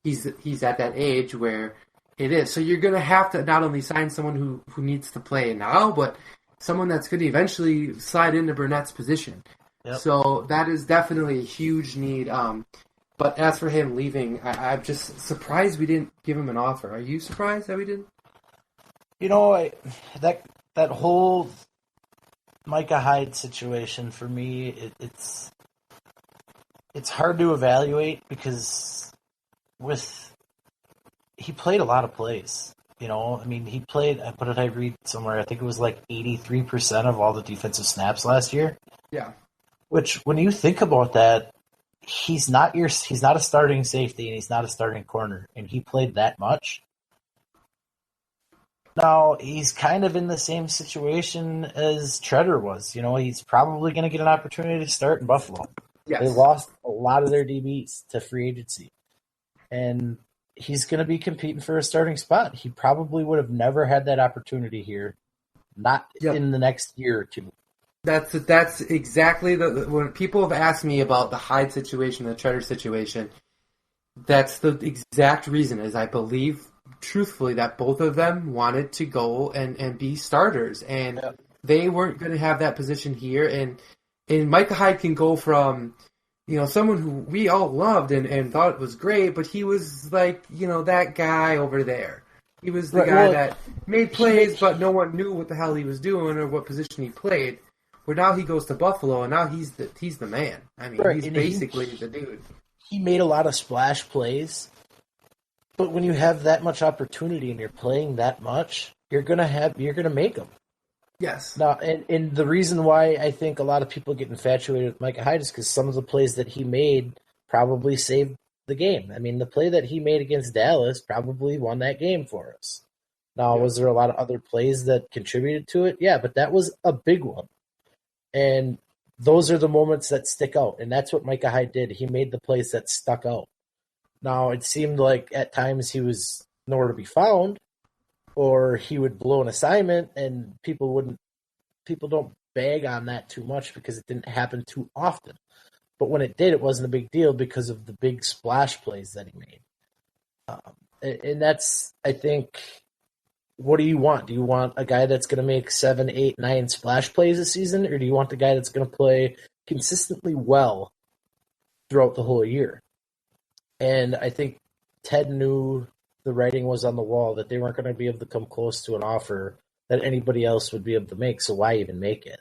he's at that age where it is. So you're going to have to not only sign someone who needs to play now, but someone that's going to eventually slide into Burnett's position. Yep. So that is definitely a huge need. But as for him leaving, I'm just surprised we didn't give him an offer. Are you surprised that we didn't? That whole Micah Hyde situation for me, it's hard to evaluate, because he played a lot of plays. He played, what did I read somewhere? I think it was like 83% of all the defensive snaps last year. Yeah. Which, when you think about that, he's not a starting safety, and he's not a starting corner, and he played that much. Now, he's kind of in the same situation as Treader was. He's probably going to get an opportunity to start in Buffalo. Yes. They lost a lot of their DBs to free agency. And he's going to be competing for a starting spot. He probably would have never had that opportunity here, not in the next year or two. That's exactly when people have asked me about the Hyde situation, the Treader situation, that's the exact reason, is I believe truthfully that both of them wanted to go and be starters, and they weren't going to have that position here. And Micah Hyde can go from someone who we all loved and thought was great, but he was like, that guy over there. He was the guy that made plays, but no one knew what the hell he was doing or what position he played. Where now he goes to Buffalo, and now he's the man. I mean, he's basically the dude. He made a lot of splash plays, but when you have that much opportunity and you're playing that much, you're gonna make them. Yes. Now, and the reason why I think a lot of people get infatuated with Micah Hyde is because some of the plays that he made probably saved the game. I mean, the play that he made against Dallas probably won that game for us. Now, was there a lot of other plays that contributed to it? Yeah, but that was a big one. And those are the moments that stick out, and that's what Micah Hyde did. He made the plays that stuck out. Now, it seemed like at times he was nowhere to be found, or he would blow an assignment, and people don't bag on that too much because it didn't happen too often. But when it did, it wasn't a big deal because of the big splash plays that he made. And that's, I think, what do you want? Do you want a guy that's going to make 7, 8, 9 splash plays a season, or do you want the guy that's going to play consistently well throughout the whole year? And I think Ted knew the writing was on the wall that they weren't going to be able to come close to an offer that anybody else would be able to make, so why even make it?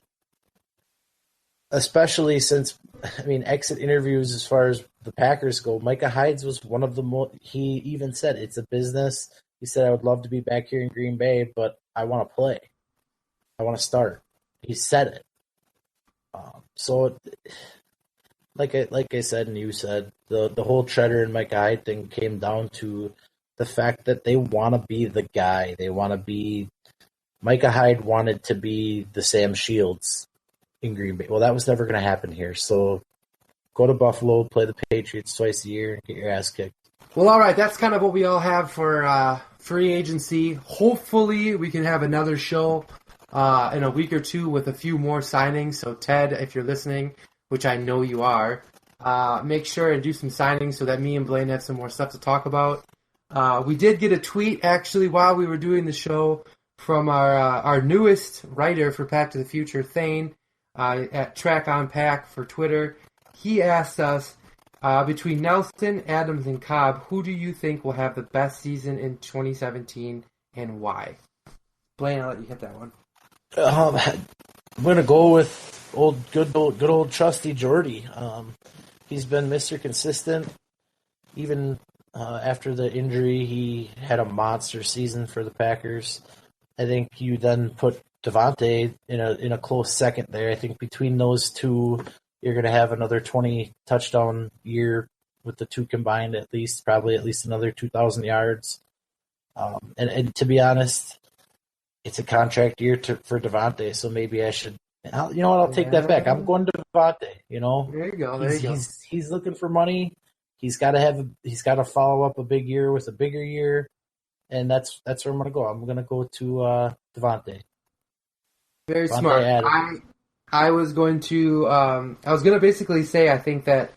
Especially since, exit interviews as far as the Packers go, Micah Hyde's was one of the most, he even said, it's a business. He said, I would love to be back here in Green Bay, but I want to play. I want to start. He said it. So, like I said and you said, the whole Treader and Micah Hyde thing came down to the fact that they want to be the guy. They want to be, Micah Hyde wanted to be the Sam Shields in Green Bay. Well, that was never going to happen here. So go to Buffalo, play the Patriots twice a year, and get your ass kicked. Well, all right. That's kind of what we all have for free agency. Hopefully, we can have another show in a week or two with a few more signings. So, Ted, if you're listening, which I know you are, make sure and do some signings so that me and Blaine have some more stuff to talk about. We did get a tweet, actually, while we were doing the show from our newest writer for Pack to the Future, Thane, at Track on Pack for Twitter. He asked us, between Nelson, Adams, and Cobb, who do you think will have the best season in 2017 and why? Blaine, I'll let you hit that one. I'm going to go with good old trusty Jordy. He's been Mr. Consistent. Even after the injury, he had a monster season for the Packers. I think you then put Devontae in a close second there. I think between those two, you're going to have another 20 touchdown year with the two combined, probably at least another 2,000 yards. And to be honest, it's a contract year for Devontae, so maybe I should. You know what? I'll take that back. I'm going to Devontae. There you go. He's looking for money. He's got to follow up a big year with a bigger year, and that's where I'm going to go. I'm going to go to Devontae. Very smart. I was going to basically say I think that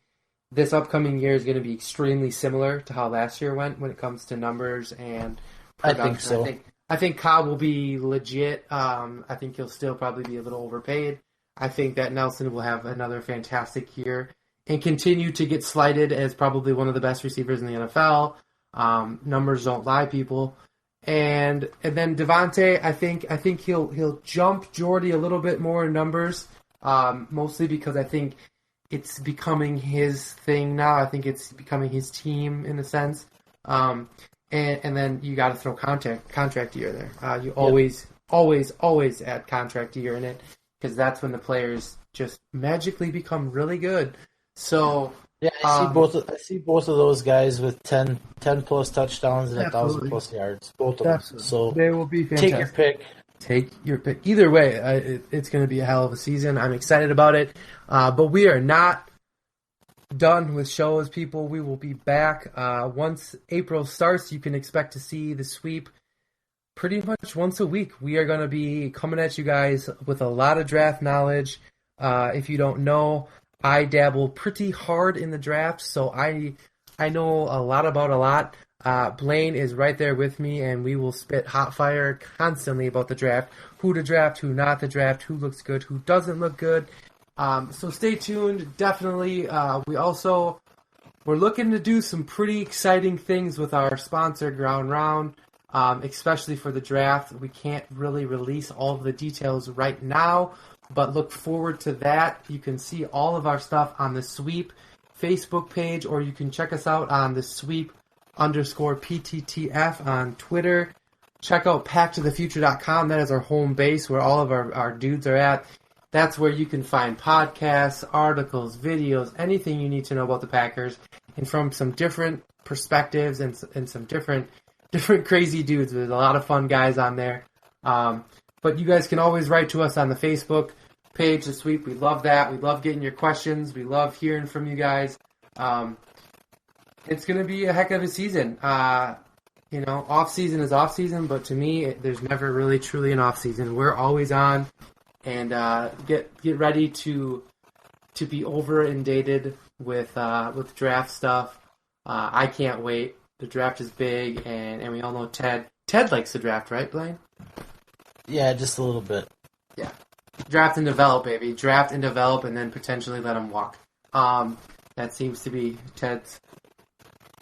this upcoming year is going to be extremely similar to how last year went when it comes to numbers and production. I think so. I think Cobb will be legit. I think he'll still probably be a little overpaid. I think that Nelson will have another fantastic year and continue to get slighted as probably one of the best receivers in the NFL. Numbers don't lie, people. And then Devontae, I think he'll jump Jordy a little bit more in numbers, mostly because I think it's becoming his thing now. I think it's becoming his team in a sense. And then you got to throw contract year there. You always add contract year in it because that's when the players just magically become really good. So yeah, I see both of those guys with 10 plus touchdowns and 1,000 plus yards. Both of them. So they will be fantastic. Take your pick. Either way, it's going to be a hell of a season. I'm excited about it. But we are not done with shows, people. We will be back. Once April starts, you can expect to see the sweep pretty much once a week. We are going to be coming at you guys with a lot of draft knowledge. If you don't know, I dabble pretty hard in the draft, so I know a lot about a lot. Blaine is right there with me, and we will spit hot fire constantly about the draft. Who to draft, who not to draft, who looks good, who doesn't look good. So stay tuned. Definitely. We're looking to do some pretty exciting things with our sponsor, Ground Round, especially for the draft. We can't really release all of the details right now, but look forward to that. You can see all of our stuff on the Sweep Facebook page, or you can check us out on the Sweep_PTTF on Twitter. Check out packtothefuture.com. That is our home base where all of our dudes are at. That's where you can find podcasts, articles, videos, anything you need to know about the Packers, and from some different perspectives and some different crazy dudes. There's a lot of fun guys on there. But you guys can always write to us on the Facebook page, the sweep. We love that. We love getting your questions. We love hearing from you guys. It's going to be a heck of a season. Off season is off season, but to me, there's never really truly an off season. We're always on, and get ready to be over inundated with draft stuff. I can't wait. The draft is big, and we all know Ted. Ted likes the draft, right, Blaine? Yeah, just a little bit. Yeah. Draft and develop, baby. Draft and develop, and then potentially let him walk. That seems to be Ted's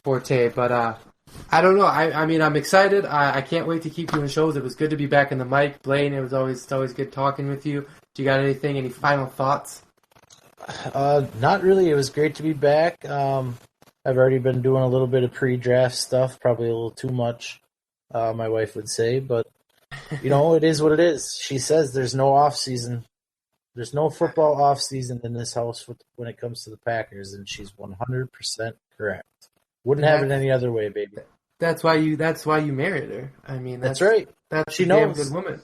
forte, but I don't know. I mean, I'm excited. I can't wait to keep doing shows. It was good to be back in the mic. Blaine, it's always good talking with you. Do you got anything? Any final thoughts? Not really. It was great to be back. I've already been doing a little bit of pre-draft stuff, probably a little too much, my wife would say, but it is what it is. She says there's no off season. There's no football off season in this house when it comes to the Packers, and she's 100% correct. Wouldn't have it any other way, baby. That's why you married her. I mean, that's right. That's she a knows. damn good woman.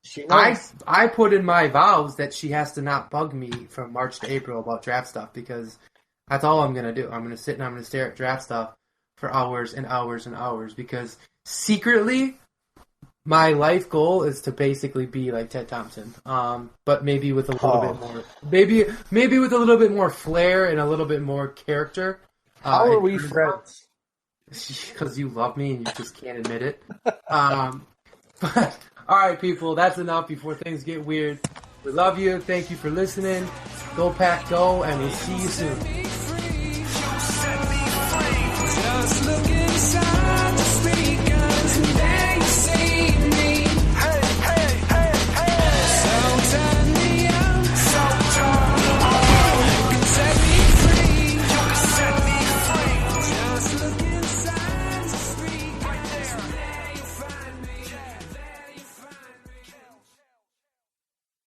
She knows. I put in my vows that she has to not bug me from March to April about draft stuff, because that's all I'm gonna do. I'm gonna sit and I'm gonna stare at draft stuff for hours and hours and hours, because secretly my life goal is to basically be like Ted Thompson, but maybe with a little bit more, maybe with a little bit more flair and a little bit more character. How are we friends? Because you love me and you just can't admit it. But all right, people, that's enough before things get weird. We love you. Thank you for listening. Go Pack, go, and we'll see you soon.